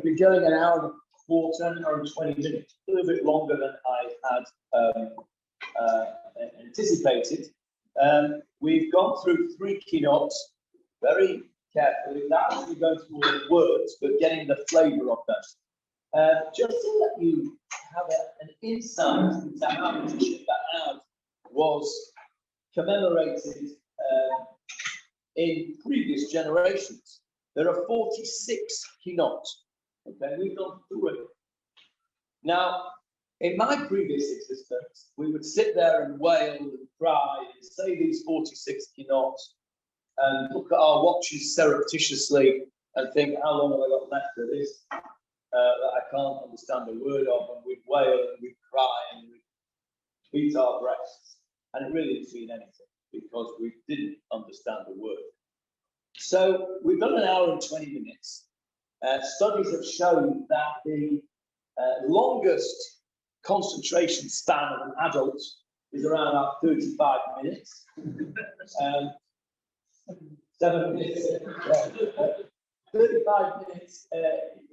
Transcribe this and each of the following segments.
we've been going an hour and a quarter, an hour and 20 minutes, a little bit longer than I had anticipated. We've gone through 3 keynotes very carefully, not actually going through all the words, but getting the flavour of them. Just to let you have an insight into how Tisha B'Av was commemorated in previous generations. There are 46 keynotes. Okay, we've gone through it. Now, in my previous existence, we would sit there and wail and cry and say these 46 keynotes and look at our watches surreptitiously and think, how long have I got left of this that I can't understand a word of, and we'd wail and we'd cry and we'd beat our breasts. And it really didn't mean anything because we didn't understand a word. So we've done an hour and 20 minutes. Studies have shown that the longest concentration span of an adult is around about 35 minutes. 7 minutes. 35 minutes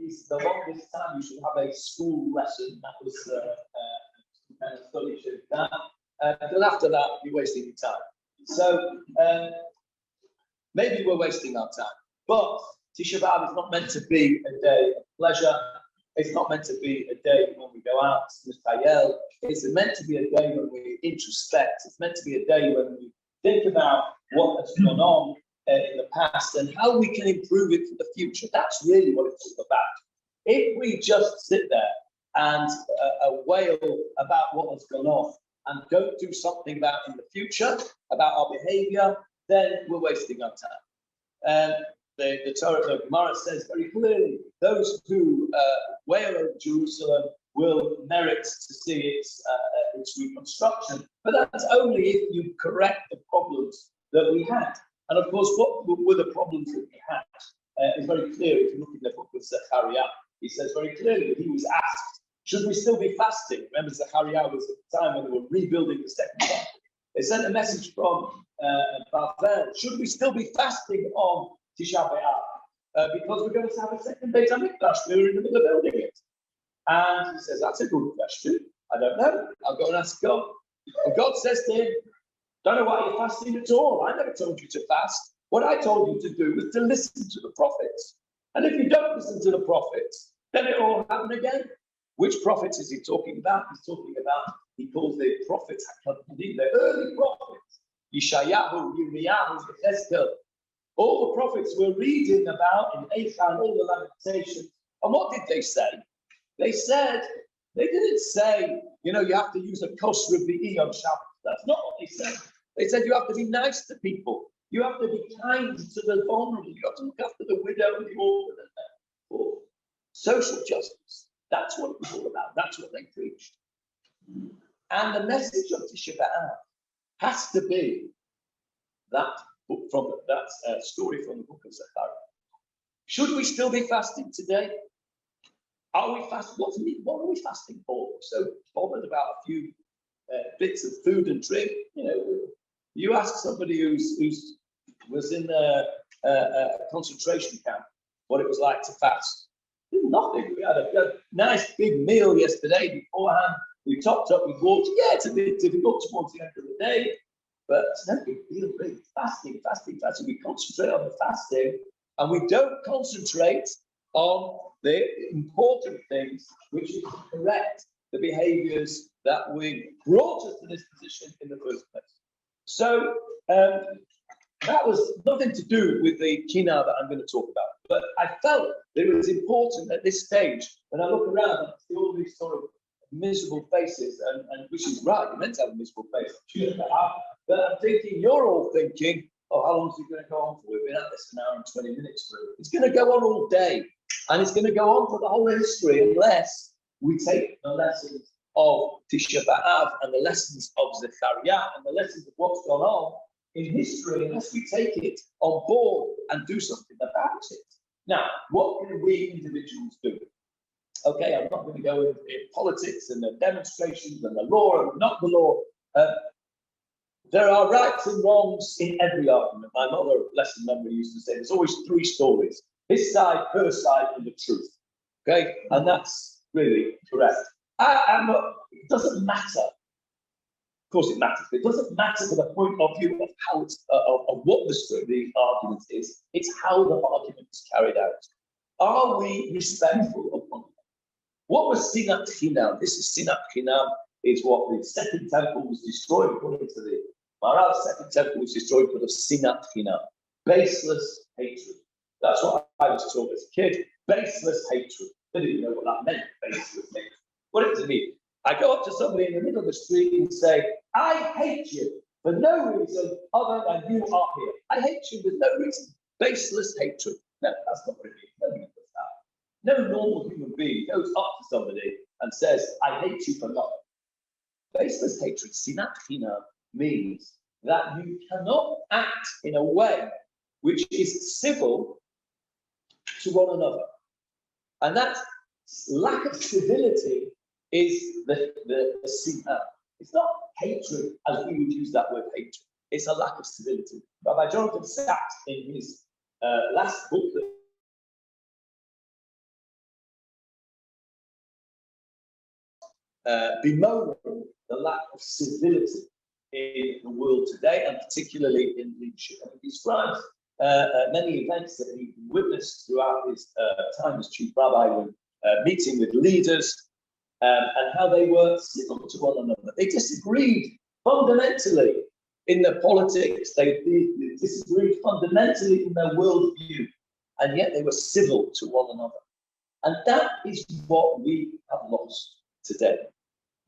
is the longest time you should have a school lesson. That was kind of study showed that. But after that, you're wasting your time. So maybe we're wasting our time. But Tisha B'Av is not meant to be a day of pleasure. It's not meant to be a day when we go out to Mistayel. It's meant to be a day when we introspect. It's meant to be a day when we think about what has gone on in the past and how we can improve it for the future. That's really what it's all about. If we just sit there and wail about what has gone off and don't do something about in the future, about our behavior, then we're wasting our time. The Torah, the Gemara says very clearly, those who wail over Jerusalem will merit to see its reconstruction. But that's only if you correct the problems that we had. And of course, what were the problems that we had? It's very clear if you look in the book of Zechariah. He says very clearly that he was asked, should we still be fasting? Remember, Zechariah was at the time when they were rebuilding the second temple. They sent a message from Bavel, should we still be fasting on Tisha B'Av? Because we're going to have a second Beit HaMikdash. We're in the middle of building it. And he says, that's a good question. I don't know. I'll go and ask God. And God says to him, don't know why you're fasting at all. I never told you to fast. What I told you to do was to listen to the prophets. And if you don't listen to the prophets, then it will happen again. Which prophets is he talking about? He's talking about, he calls the prophets, the early prophets, Yeshayahu, Yirmiyahu, Ezekiel. All the prophets we're reading about in Achan, all the lamentations. And what did they say? They said, they didn't say, you have to use a kos Rabbi on Shabbat. That's not what they said. They said you have to be nice to people. You have to be kind to the vulnerable. You have to look after the widow and the orphan and the poor. Social justice. That's what it was all about. That's what they preached. And the message of Tisha B'Av has to be that book from that story from the book of Zechariah. Should we still be fasting today? Are we fasting? What are we fasting for? So bothered about a few bits of food and drink. You ask somebody who's was in a concentration camp what it was like to fast. Nothing. We had a nice big meal yesterday beforehand. We topped up with water. Yeah, it's a bit difficult towards the end of the day, but it's no big deal, really. Fasting. We concentrate on the fasting, and we don't concentrate on the important things, which is to correct the behaviors that brought us to this position in the first place. So that was nothing to do with the kina that I'm going to talk about. But I felt that it was important at this stage, when I look around and see all these sort of miserable faces, and which is right, you're meant to have a miserable face. But I'm thinking, you're all thinking, oh, how long is it going to go on for? We've been at this an hour and 20 minutes. It's going to go on all day. And it's going to go on for the whole history unless we take the lessons of Tisha B'Av and the lessons of Zechariah and the lessons of what's gone on in history, unless we take it on board and do something about it. Now, what can we individuals do? Okay, I'm not going to go in politics and the demonstrations and the law and not the law. There are rights and wrongs in every argument. My mother, blessed memory, used to say there's always 3 stories: his side, her side, and the truth. Okay, and that's really correct. It doesn't matter. Of course, it matters. But it doesn't matter from the point of view of how it's of what the argument is. It's how the argument is carried out. Are we respectful of one another? What was Sinat Chinam? This is Sinat Chinam. Is what the second temple was destroyed according to the Maral. Second temple was destroyed because of Sinat Chinam, baseless hatred. That's what I was taught as a kid. Baseless hatred. I didn't know what that meant. Baseless hatred. What does it mean? I go up to somebody in the middle of the street and say, I hate you for no reason other than you are here. I hate you with no reason. Baseless hatred. No, that's not what it means. Nobody does that. No normal human being goes up to somebody and says, I hate you for nothing. Baseless hatred, sinat chinam, means that you cannot act in a way which is civil to one another. And that lack of civility is the sinat. It's not hatred as we would use that word hatred. It's a lack of civility. Rabbi Jonathan Sachs, in his last book, bemoaning the lack of civility in the world today, and particularly in leadership. And he describes many events that he witnessed throughout his time as chief rabbi, when meeting with leaders, and how they were civil to one another. They disagreed fundamentally in their politics. They disagreed fundamentally in their worldview, and yet they were civil to one another. And that is what we have lost today.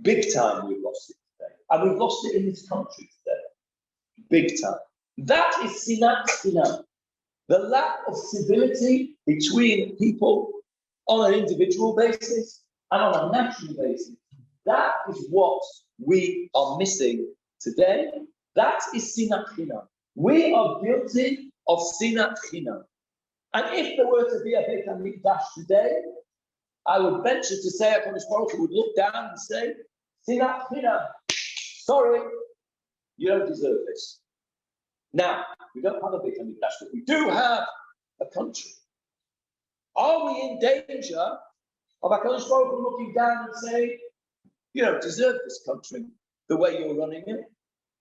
Big time we've lost it today. And we've lost it in this country today. Big time. That is sinat chinam. The lack of civility between people on an individual basis and on a national basis. That is what we are missing today. That is sinat chinam. We are guilty of sinat chinam. And if there were to be a Beit HaMikdash today, I would venture to say HaKadosh Baruch Hu would look down and say, sinat chinam, sorry, you don't deserve this. Now, we don't have a Beit HaMikdash, but we do have a country. Are we in danger of HaKadosh Baruch Hu looking down and saying, you don't deserve this country, the way you're running it,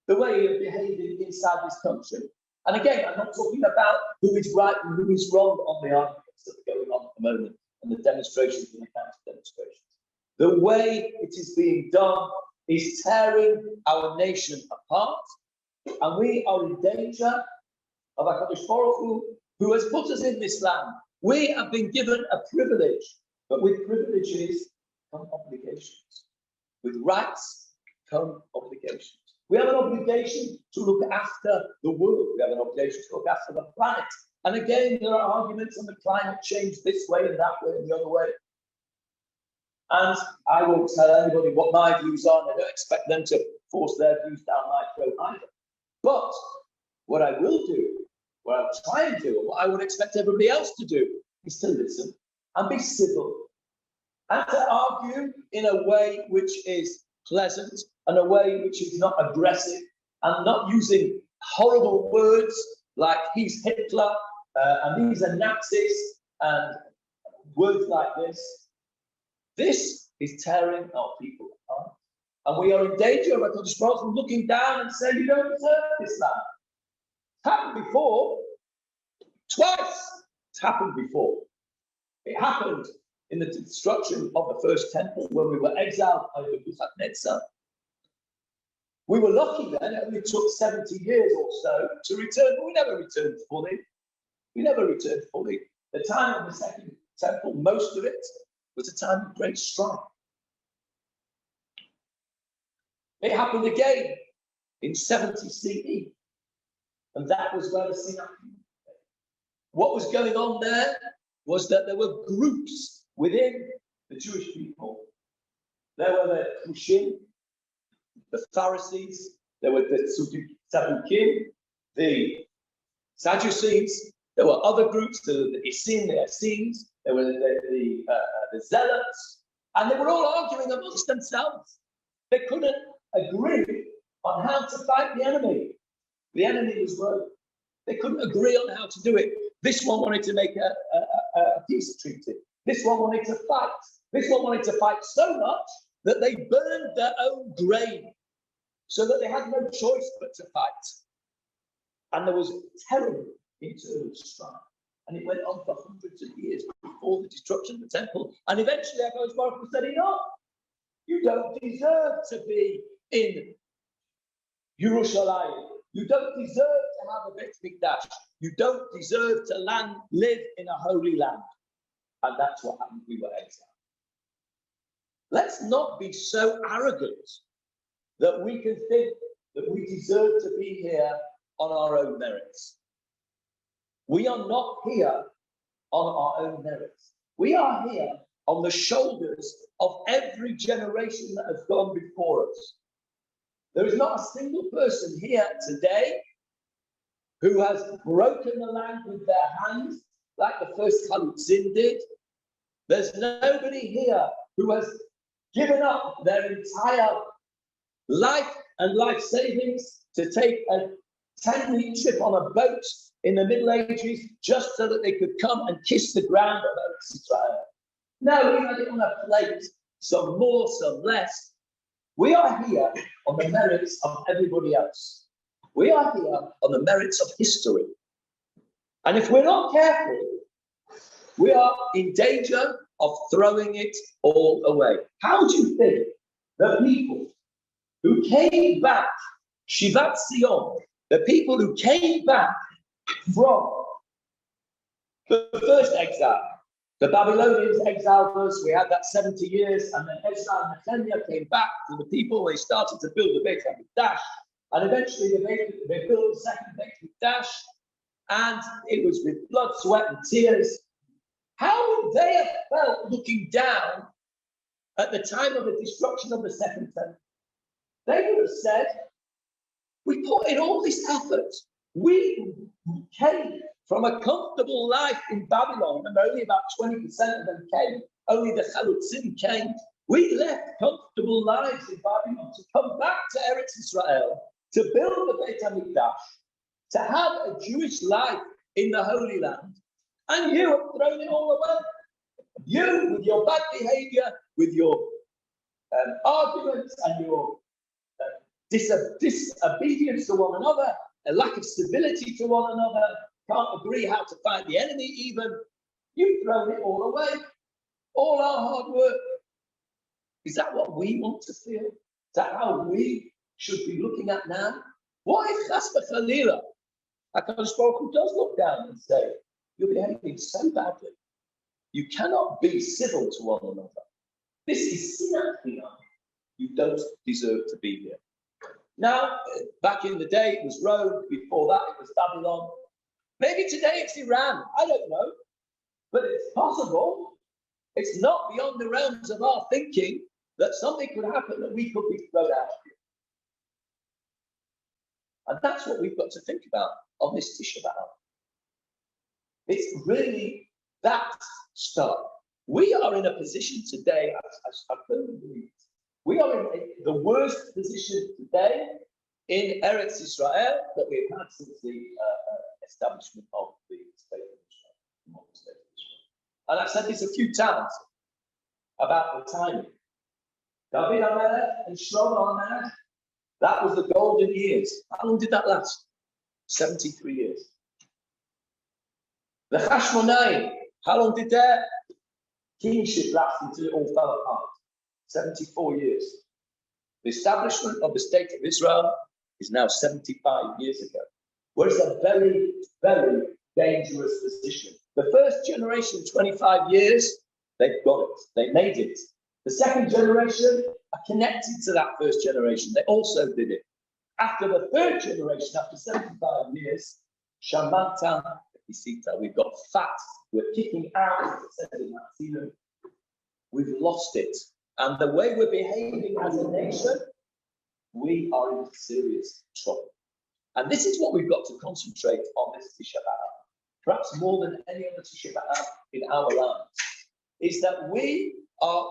the way you're behaving inside this country? And again, I'm not talking about who is right and who is wrong on the arguments that are going on at the moment and the demonstrations and the counter-demonstrations. The way it is being done is tearing our nation apart, and we are in danger of HaKadosh Baruch Hu, who has put us in this land. We have been given a privilege, but with privileges come obligations. With rights come obligations. We have an obligation to look after the world. We have an obligation to look after the planet. And again, there are arguments on the climate change this way and that way and the other way. And I won't tell anybody what my views are, and I don't expect them to force their views down my throat either. But what I will do, what I'll try and do, and what I would expect everybody else to do, is to listen and be civil and to argue in a way which is pleasant and a way which is not aggressive and not using horrible words like he's Hitler and these are Nazis and words like this. This is tearing our people apart. And we are in danger of HaKadosh Baruch Hu looking down and saying, you don't deserve this land. It's happened before. Twice it's happened before. It happened in the destruction of the first temple when we were exiled by Nebuchadnezzar. We were lucky then, it only took 70 years or so to return, but we never returned fully. We never returned fully. The time of the second temple, most of it, was a time of great strife. It happened again in 70 CE, and that was where the Sinai. What was going on there was that there were groups within the Jewish people. There were the Kushim, the Pharisees, there were the Sadducees, the Sadducees, there were other groups, the Essenes, there were the Zealots, and they were all arguing amongst themselves. They couldn't agree on how to fight the enemy. The enemy was Rome. They couldn't agree on how to do it. This one wanted to make a peace treaty. This one wanted to fight. This one wanted to fight so much that they burned their own grain so that they had no choice but to fight. And there was terrible internal strife. And it went on for hundreds of years before the destruction of the temple. And eventually, HaKadosh Baruch Hu said, enough. You don't deserve to be in Yerushalayim. You don't deserve to have a Beit Mikdash. You don't deserve to live in a holy land. And that's what happened. We were exiled. Let's not be so arrogant that we can think that we deserve to be here on our own merits. We are not here on our own merits. We are here on the shoulders of every generation that has gone before us. There is not a single person here today who has broken the land with their hands like the first Chalutzim did. There's nobody here who has given up their entire life and life savings to take a 10-week trip on a boat in the Middle Ages just so that they could come and kiss the ground of Israel. No, we had it on a plate, some more, some less. We are here on the merits of everybody else. We are here on the merits of history. And if we're not careful, we are in danger of throwing it all away. How do you think the people who came back, Shivat Zion, the people who came back from the first exile, the Babylonians exiled us, we had that 70 years, and then Ezra and Nehemiah came back to the people, they started to build the Beit HaMikdash, and eventually they built the second Beit HaMikdash, and it was with blood, sweat, and tears. How would they have felt looking down at the time of the destruction of the second temple? They would have said, we put in all this effort. We came from a comfortable life in Babylon, and only about 20% of them came. Only the Chalutzim came. We left comfortable lives in Babylon to come back to Eretz Israel, to build the Beit HaMikdash, to have a Jewish life in the Holy Land. And you have thrown it all away. You, with your bad behavior, with your arguments and your disobedience to one another, a lack of civility to one another, can't agree how to fight the enemy even, you've thrown it all away. All our hard work. Is that what we want to feel? Is that how we should be looking at now? What if Chas v'Chalila, HaKadosh Baruch Hu does look down and say, you're behaving so badly. You cannot be civil to one another. This is sinat. You don't deserve to be here. Now, back in the day, it was Rome. Before that, it was Babylon. Maybe today it's Iran. I don't know. But it's possible. It's not beyond the realms of our thinking that something could happen that we could be thrown out of here. And that's what we've got to think about on this Tisha B'Av. It's really that stuff. We are in a position today, I firmly believe, we are in the worst position today in Eretz Israel that we've had since the establishment of the state of Israel. And I've said this a few times about the timing. David HaMelech and Shlomo HaMelech, that was the golden years. How long did that last? 73 years. The Hashmonaim, how long did their kingship last until it all fell apart? 74 years. The establishment of the state of Israel is now 75 years ago. Whereas a very, very dangerous position. The first generation, 25 years, they've got it. They made it. The second generation are connected to that first generation. They also did it. After the third generation, after 75 years, Shamata, we've got fat. We're kicking out. We've lost it. And the way we're behaving as a nation, we are in serious trouble. And this is what we've got to concentrate on this Tisha B'Av. Perhaps more than any other Tisha B'Av in our lives, is that we are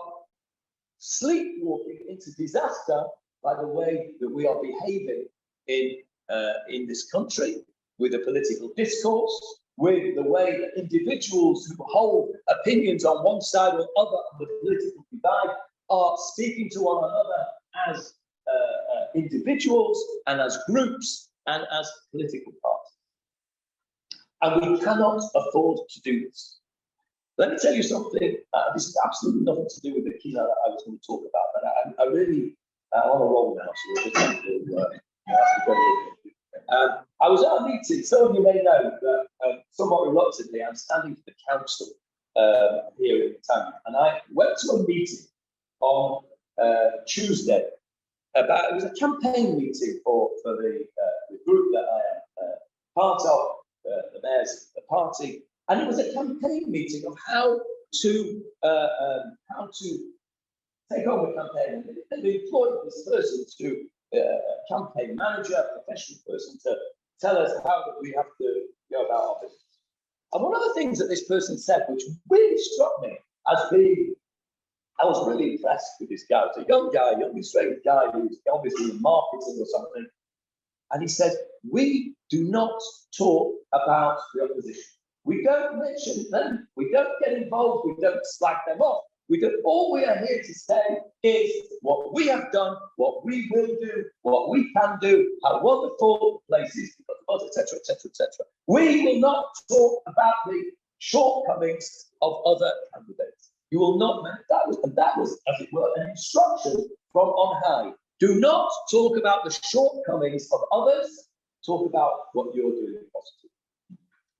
sleepwalking into disaster by the way that we are behaving in this country, with the political discourse, with the way that individuals who hold opinions on one side or other of the political divide are speaking to one another as individuals and as groups and as political parties. And we cannot afford to do this. Let me tell you something. This has absolutely nothing to do with the keynote that I was going to talk about, but I really on a roll now, so we'll just have to I was at a meeting. Some of you may know that somewhat reluctantly, I'm standing for the council here in the town, and I went to a meeting on Tuesday. It was a campaign meeting for the group that I am part of, the mayor's party, and it was a campaign meeting of how to take over campaign. And they employed this person to campaign manager, a professional person, to tell us how we have to go about our business. And one of the things that this person said, which really struck me as being, I was really impressed with this guy. It's a young guy, young straight guy who's obviously in marketing or something. And he said, we do not talk about the opposition. We don't mention them. We don't get involved. We don't slag them off. All we are here to say is what we have done, what we will do, what we can do, how wonderful the place is, etc., etc., etc. We will not talk about the shortcomings of other candidates. You will not. That was, as it were, an instruction from on high. Do not talk about the shortcomings of others. Talk about what you're doing positive.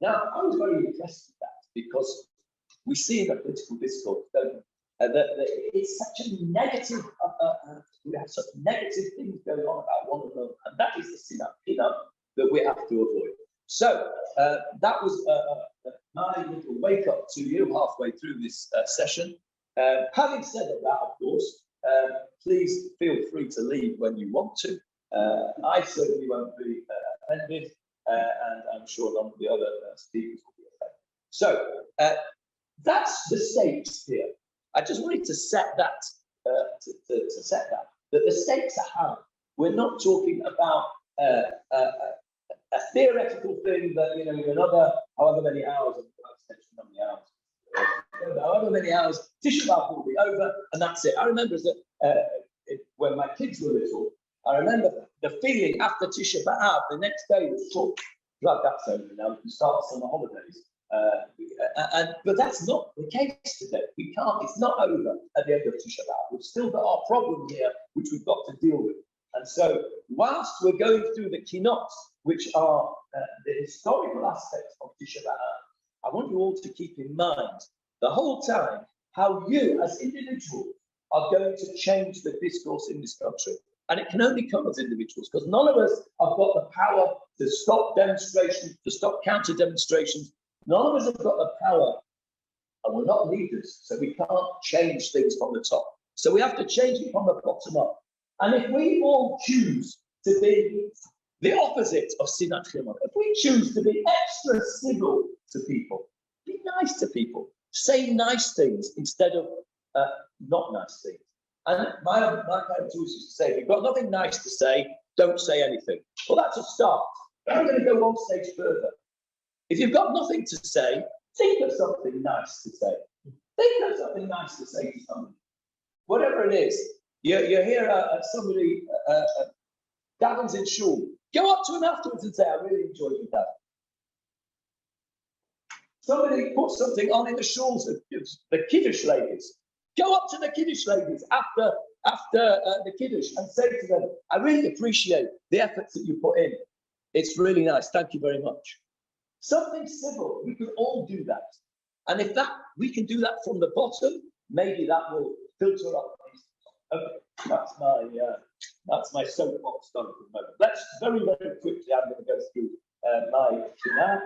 Now, I was very impressed with that because we see in the political discourse, don't we? That it's such a negative, we have such negative things going on about one another, and that is the sin that we have to avoid. So that was my little wake up to you halfway through this session. Having said that, of course, please feel free to leave when you want to. I certainly won't be offended, and I'm sure none of the other speakers will be offended. So that's the stakes here. I just wanted to set that, that the stakes are high. We're not talking about a theoretical thing that, in another however many hours, however many hours, Tisha will be over, and that's it. I remember when my kids were little, I remember the feeling after Tisha B'Av, the next day was glad that's over now, we can start summer holidays. But that's not the case today. We can't, it's not over at the end of Tisha B'Av. We've still got our problem here, which we've got to deal with. And so, whilst we're going through the keynotes, which are the historical aspects of Tisha B'Av, I want you all to keep in mind the whole time how you, as individuals, are going to change the discourse in this country. And it can only come as individuals, because none of us have got the power to stop demonstrations, to stop counter demonstrations. None of us have got the power, and we're not leaders, so we can't change things from the top. So we have to change it from the bottom up. And if we all choose to be the opposite of Sinat Chimon, if we choose to be extra civil to people, be nice to people, say nice things instead of not nice things. And my parents used to say, if you've got nothing nice to say, don't say anything. Well, that's a start. But I'm going to go one stage further. If you've got nothing to say, think of something nice to say. Think of something nice to say to somebody. Whatever it is, you hear somebody, Davin's in shul. Go up to him afterwards and say, I really enjoyed you, Davin. Somebody put something on in the shuls, the Kiddush ladies. Go up to the Kiddush ladies after the Kiddush and say to them, I really appreciate the efforts that you put in. It's really nice. Thank you very much. Something civil. We can all do that. And if we can do that from the bottom, maybe that will filter up. Okay, that's my soapbox done for the moment. Let's very, very quickly, I'm going to go through my Shema.